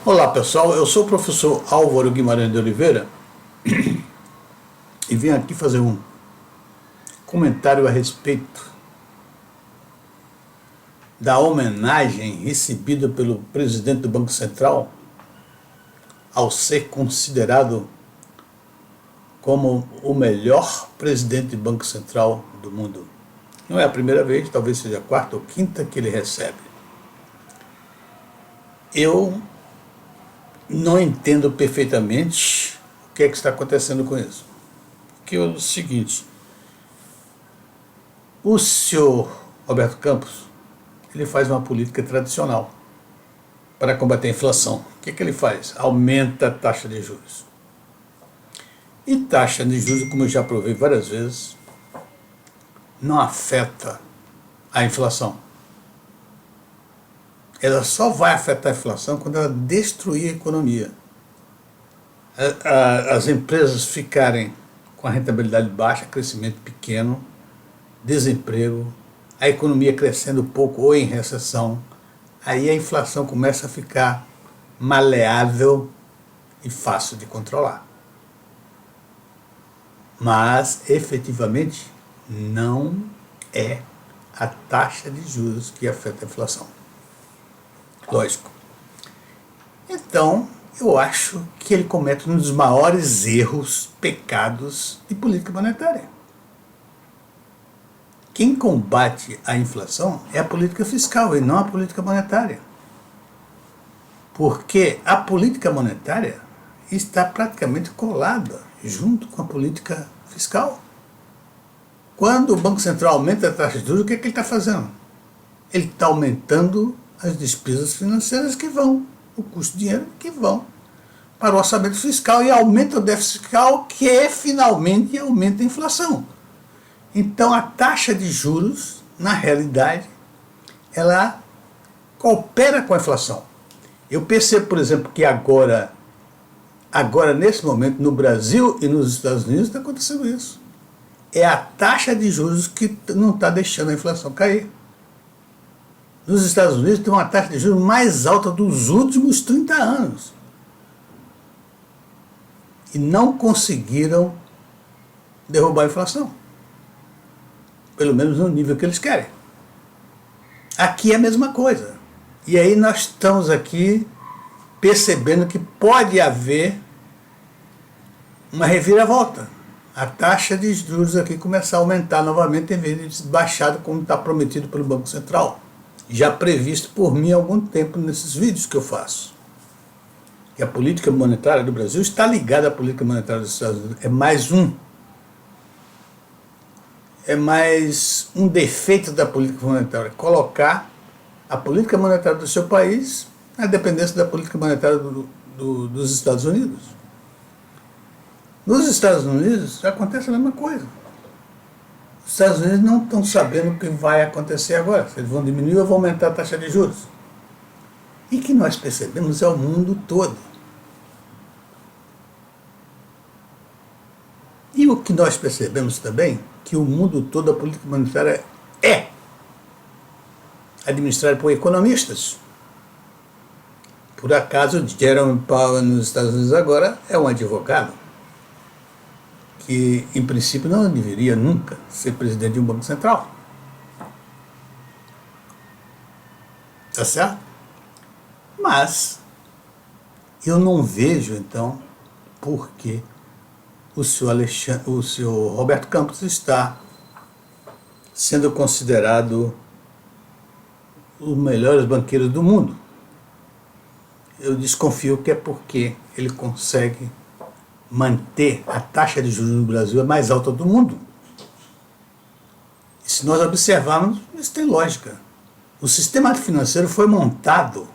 Olá pessoal, eu sou o professor Álvaro Guimarães de Oliveira e vim aqui fazer um comentário a respeito da homenagem recebida pelo presidente do Banco Central ao ser considerado como o melhor presidente do Banco Central do mundo. Não é a primeira vez, talvez seja a quarta ou quinta que ele recebe. Eu não entendo perfeitamente o que é que está acontecendo com isso. Porque é o seguinte, o senhor Roberto Campos, ele faz uma política tradicional para combater a inflação. O que é que ele faz? Aumenta a taxa de juros. E taxa de juros, como eu já provei várias vezes, não afeta a inflação. Ela só vai afetar a inflação quando ela destruir a economia. As empresas ficarem com a rentabilidade baixa, crescimento pequeno, desemprego, a economia crescendo pouco ou em recessão, aí a inflação começa a ficar maleável e fácil de controlar. Mas, efetivamente, não é a taxa de juros que afeta a inflação. Lógico. Então, eu acho que ele comete um dos maiores erros, pecados de política monetária. Quem combate a inflação é a política fiscal e não a política monetária. Porque a política monetária está praticamente colada junto com a política fiscal. Quando o Banco Central aumenta a taxa de juros, o que é que ele está fazendo? Ele está aumentando as despesas financeiras que vão, o custo de dinheiro que vão para o orçamento fiscal e aumenta o déficit fiscal que finalmente aumenta a inflação. Então a taxa de juros, na realidade, ela coopera com a inflação. Eu percebo, por exemplo, que agora nesse momento, no Brasil e nos Estados Unidos está acontecendo isso. É a taxa de juros que não está deixando a inflação cair. Nos Estados Unidos tem uma taxa de juros mais alta dos últimos 30 anos. E não conseguiram derrubar a inflação. Pelo menos no nível que eles querem. Aqui é a mesma coisa. E aí nós estamos aqui percebendo que pode haver uma reviravolta. A taxa de juros aqui começar a aumentar novamente em vez de baixar como está prometido pelo Banco Central. Já previsto por mim há algum tempo nesses vídeos que eu faço. E a política monetária do Brasil está ligada à política monetária dos Estados Unidos. É mais um defeito da política monetária, colocar a política monetária do seu país na dependência da política monetária dos Estados Unidos. Nos Estados Unidos acontece a mesma coisa. Os Estados Unidos não estão sabendo o que vai acontecer agora. Se eles vão diminuir ou vão aumentar a taxa de juros. E que nós percebemos é o mundo todo. E o que nós percebemos também, que o mundo todo, a política monetária é administrada por economistas. Por acaso, Jerome Powell nos Estados Unidos agora é um advogado que, em princípio, não deveria nunca ser presidente de um banco central. Tá certo? Mas eu não vejo, então, por que o senhor Roberto Campos está sendo considerado os melhores banqueiros do mundo. Eu desconfio que é porque ele consegue manter a taxa de juros no Brasil a mais alta do mundo. E se nós observarmos, isso tem lógica. O sistema financeiro foi montado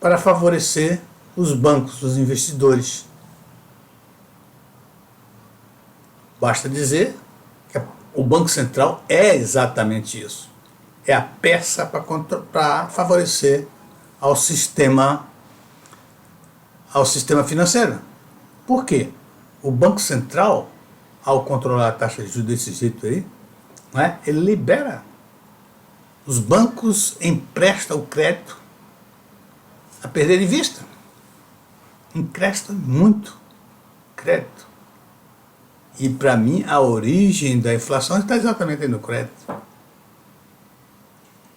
para favorecer os bancos, os investidores. Basta dizer que o Banco Central é exatamente isso. É a peça para favorecer ao sistema financeiro. Por quê? O Banco Central, ao controlar a taxa de juros desse jeito aí, não é? Ele libera. Os bancos emprestam o crédito a perder de vista. Empresta muito crédito. E para mim a origem da inflação está exatamente no crédito.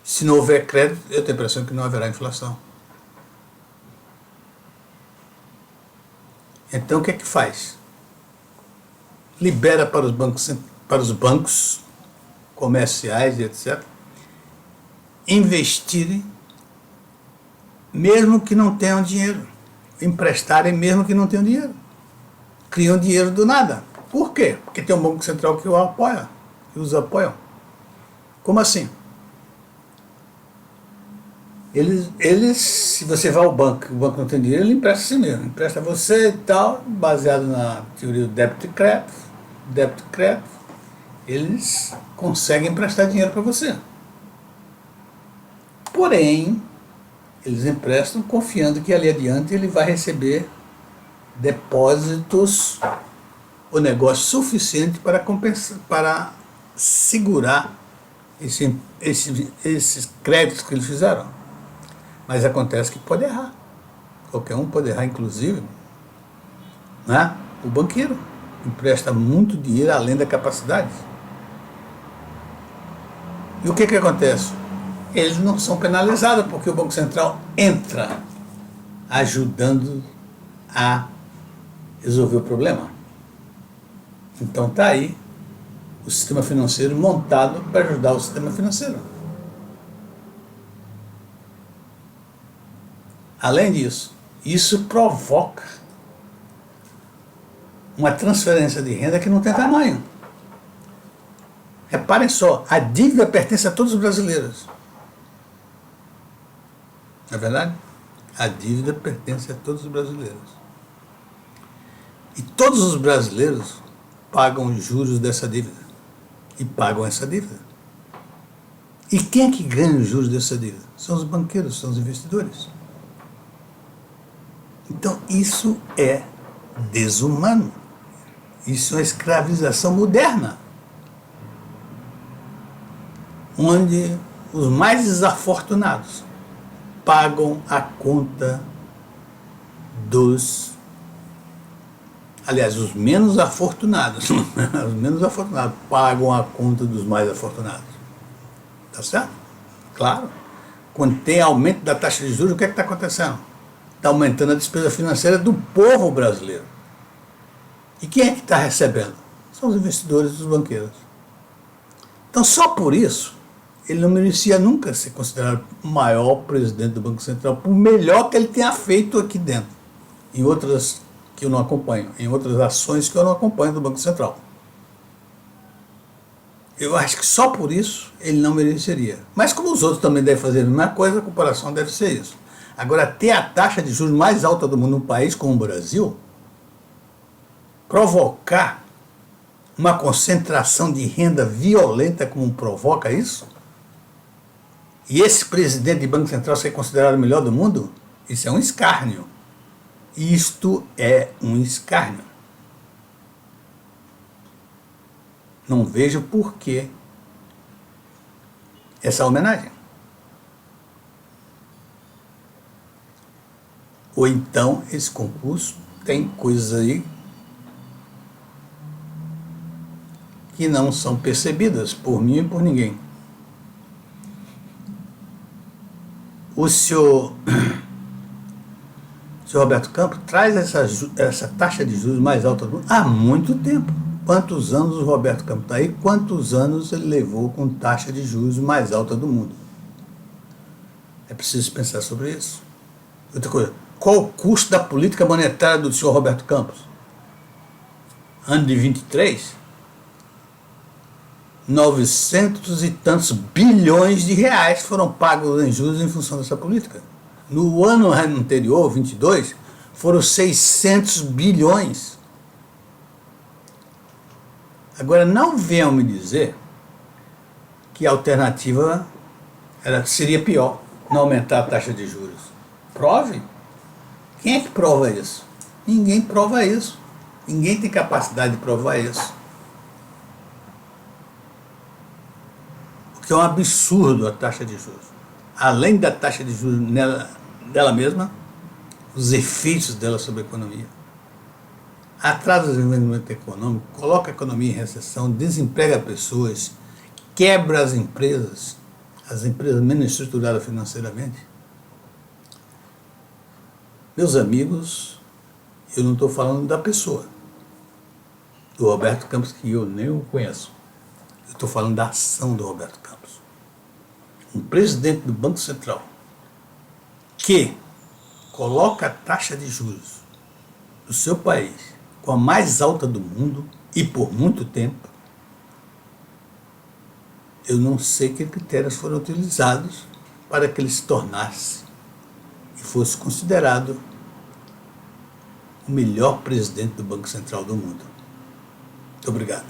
Se não houver crédito, eu tenho a impressão que não haverá inflação. Então o que é que faz? Libera para os bancos comerciais e etc. investirem mesmo que não tenham dinheiro. Emprestarem mesmo que não tenham dinheiro. Criam dinheiro do nada. Por quê? Porque tem um Banco Central que o apoia, que os apoiam. Como assim? Eles, se você vai ao banco, o banco não tem dinheiro, ele empresta a si mesmo, empresta a você e tal, baseado na teoria do débito e crédito, eles conseguem emprestar dinheiro para você. Porém, eles emprestam confiando que ali adiante ele vai receber depósitos ou negócio suficiente para compensar, para segurar esses créditos que eles fizeram. Mas acontece que pode errar. Qualquer um pode errar, inclusive, né? O banqueiro empresta muito dinheiro além da capacidade. E o que acontece? Eles não são penalizados porque o Banco Central entra ajudando a resolver o problema. Então está aí o sistema financeiro montado para ajudar o sistema financeiro. Além disso, isso provoca uma transferência de renda que não tem tamanho. Reparem só, a dívida pertence a todos os brasileiros. Não é verdade? A dívida pertence a todos os brasileiros. E todos os brasileiros pagam os juros dessa dívida. E pagam essa dívida. E quem é que ganha os juros dessa dívida? São os banqueiros, são os investidores. Então isso é desumano. Isso é escravização moderna. Onde os mais desafortunados pagam a conta dos... Aliás, os menos afortunados. Os menos afortunados pagam a conta dos mais afortunados. Tá certo? Claro. Quando tem aumento da taxa de juros, o que está acontecendo? Está aumentando a despesa financeira do povo brasileiro. E quem é que está recebendo? São os investidores e os banqueiros. Então, só por isso, ele não merecia nunca ser considerado o maior presidente do Banco Central, por melhor que ele tenha feito aqui dentro, em outras que eu não acompanho, em outras ações que eu não acompanho do Banco Central. Eu acho que só por isso ele não mereceria. Mas como os outros também devem fazer a mesma coisa, a comparação deve ser isso. Agora, ter a taxa de juros mais alta do mundo num país como o Brasil, provocar uma concentração de renda violenta como provoca isso, e esse presidente de Banco Central ser considerado o melhor do mundo, isso é um escárnio. Isto é um escárnio. Não vejo por que essa homenagem. Ou então, esse concurso tem coisas aí que não são percebidas por mim e por ninguém. O senhor Roberto Campos traz essa taxa de juros mais alta do mundo há muito tempo. Quantos anos o Roberto Campos está aí? Quantos anos ele levou com taxa de juros mais alta do mundo? É preciso pensar sobre isso. Outra coisa, qual o custo da política monetária do senhor Roberto Campos? Ano de 23, 900 e tantos bilhões de reais foram pagos em juros em função dessa política. No ano anterior, 22, foram 600 bilhões. Agora, não venham me dizer que a alternativa seria pior, não aumentar a taxa de juros. Prove. Quem é que prova isso? Ninguém prova isso. Ninguém tem capacidade de provar isso. Porque é um absurdo a taxa de juros. Além da taxa de juros dela mesma, os efeitos dela sobre a economia. Atrasa o desenvolvimento econômico, coloca a economia em recessão, desemprega pessoas, quebra as empresas menos estruturadas financeiramente. Meus amigos, eu não estou falando da pessoa, do Roberto Campos, que eu nem o conheço. Eu estou falando da ação do Roberto Campos. Um presidente do Banco Central que coloca a taxa de juros do seu país com a mais alta do mundo e por muito tempo, eu não sei que critérios foram utilizados para que ele se tornasse e fosse considerado o melhor presidente do Banco Central do mundo. Muito obrigado.